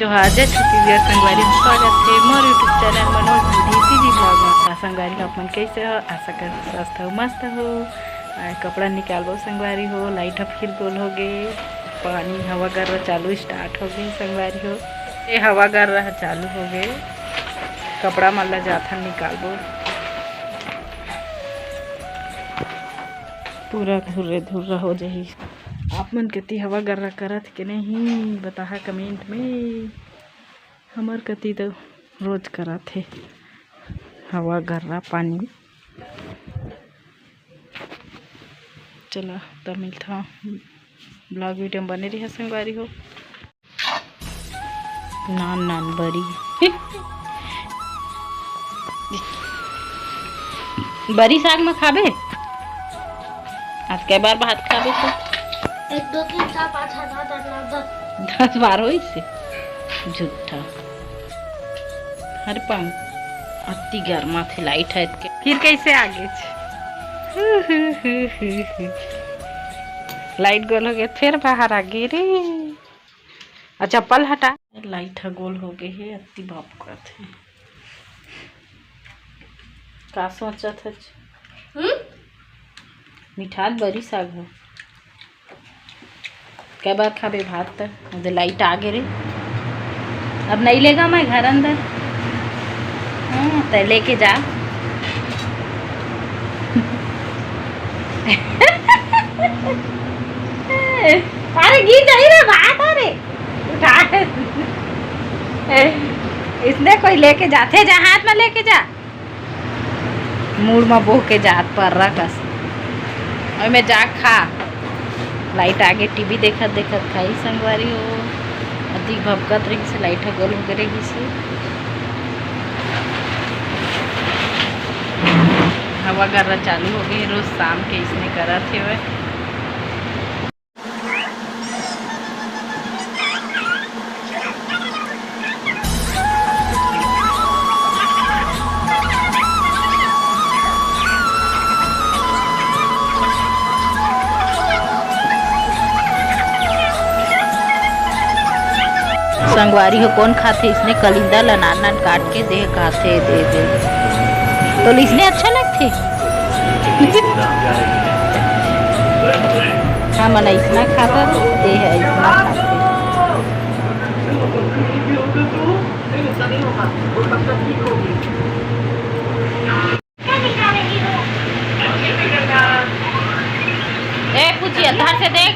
जोहार जय छत्तीसगढ़ संगवारी में स्वागत है मोर यूट्यूब चैनल मनोज विदेशी जी ब्लॉग में। संगवारी अपन कैसे हो, आशा कर स्वस्थ हो मस्त हो। कपड़ा निकालो संगवारी हो, लाइट फिर गोल हो गए, पानी हवा गर रहा चालू स्टार्ट हो गई संगवारी हो। ये हवा गर रहा चालू हो गए, कपड़ा मन ला जाथा निकालो पूरा धुर्रे धुर्रा हो जाही। आप मन कति हवा गर्रा करत के नहीं बताहा कमेंट में। हमार कति तो रोज करत है हवा गर्रा पानी। चला तब मिलता ब्लॉग वीडियो में बने रही संगवारी हो। नान नान बरी बरी साग में खाबे आज कई बार भात खाबे तो 1 2 3 4 5 6 7 8 9 10 बार हो इससे झूठा। हर पंख अति गर्मा थे लाइट है के फिर कैसे आगे लाइट गोल हो गया फिर बाहर आ गई रे। चप्पल हटा, लाइट गोल हो गई है अति बाप का थे का सोचत है मिठात बरी साग हो कई बार खाबे भात तक लाइट आ गए रे। अब नहीं लेगा मैं घर अंदर। तो लेके जा अरे गिर जाई रे भात। अरे उठा इसने कोई लेके जाते जा हाथ में लेके जा मूड में बोह के जात पर रखस और मैं जा खा। लाइट आगे टीवी देखत देखत खाई संगवारी हो अधिक भपकत रही से लाइट गोल हो करेगी से हवा गर्रा चालू हो गई। रोज शाम के इसने करा थे वह संगवारी हो कौन खाते इसने कलिंदा ला नान नान काट के दे खाते दे दे तो इसने अच्छा लगते। हाँ मना इतना खाता दे है इतना खाते। ए पूछी अंधार से देख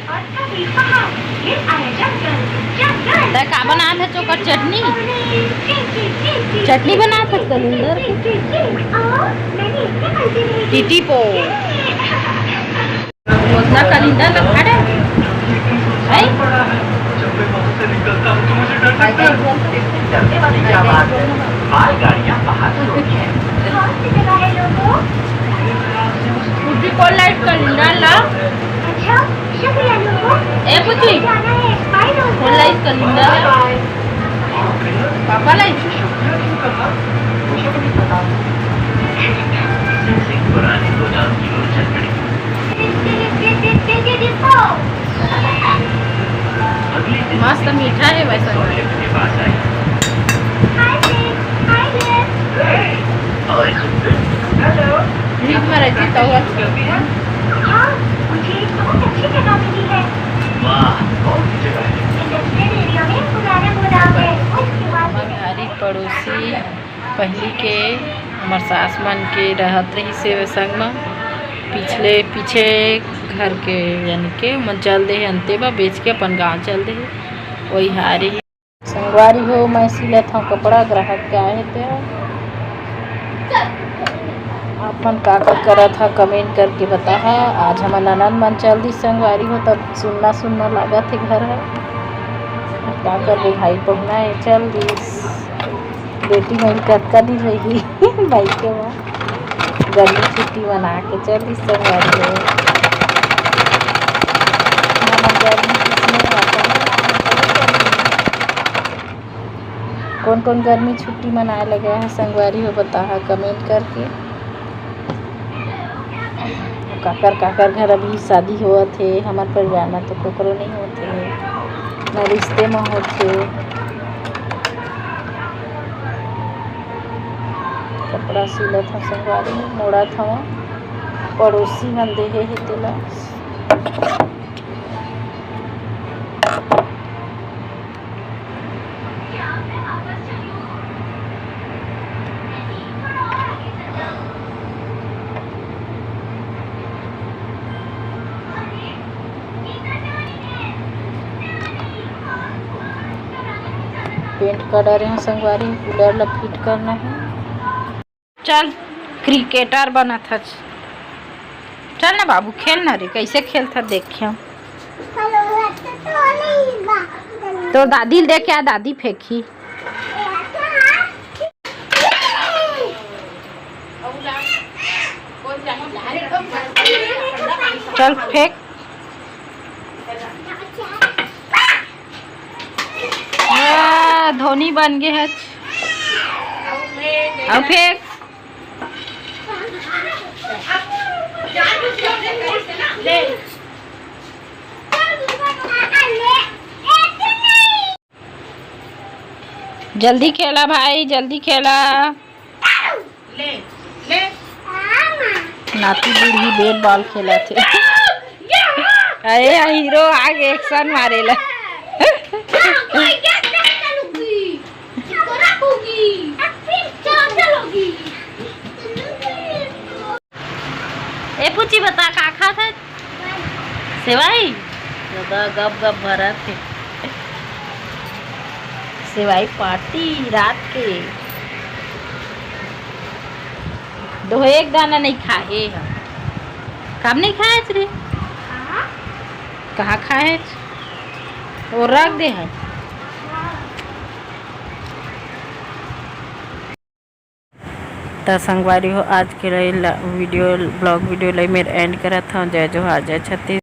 का बना था चोकर चटनी चटनी बना था कलिंदर टीटी पो उतना कलिंदर का फाड़ा है कौन लाइट कलिंदर ला ए पुची कौन लाइट कलिंदर पापा लाइट मस्त मीठा है वैसा मीठ में रहती तो हमारी पड़ोसी पहली के हमार सास मन के रहत रही से संग में पीछे घर के यानी के मन चल दे अंते बा बेच के अपन गांव चल दे वही हारी संगवारी हो। मैं सिलत हूँ कपड़ा ग्राहक के आए थे अपन का करा था कमेंट करके बता है। आज हमारा ननद मन चल दी संगवारी हो तब सुनना सुनना लगा थे घर है क्या कर रही भाई पढ़ना है चल दी बेटी मेरी कतका दी रही भाई के वहाँ गर्मी छुट्टी मना के चल दी संगवारी हो। कौन कौन गर्मी छुट्टी मनाए लगे हैं संगवारी हो बता है कमेंट करके। काकर घर अभी शादी हुआ थे हमारे परिवार में तो कोकरो नहीं होते न रिश्ते में होते कपड़ा सिलत ह संगवारी मोड़त हव पड़ोसी मन देहे हे तेला। पेंट कर रहे हैं संगवारी, कूलर ला फिट करना है। चल क्रिकेटर बना था, चल ना बाबू खेल ना रे, कैसे खेलता देखियो। तो दादी दे क्या, दादी फेंकी। चल फेंक। धोनी बन गए है। अब फेंक। जल्दी खेला भाई, जल्दी खेला। नाती बूढ़ी बेट बॉल खेला थे। अरे हीरो आगे एक्शन मारेला। ए पूछी बता का खा था? सेवाई गप गप भरा थे। सेवाई पार्टी रात के दो एक दाना नहीं खाए हम। कब नहीं खाए रे? कहाँ खाए? वो रख दे है। तो संगवारी हो आज के वीडियो ब्लॉग वीडियो लाई मेरे एंड करा था। जय जोहार, जय छत्तीस।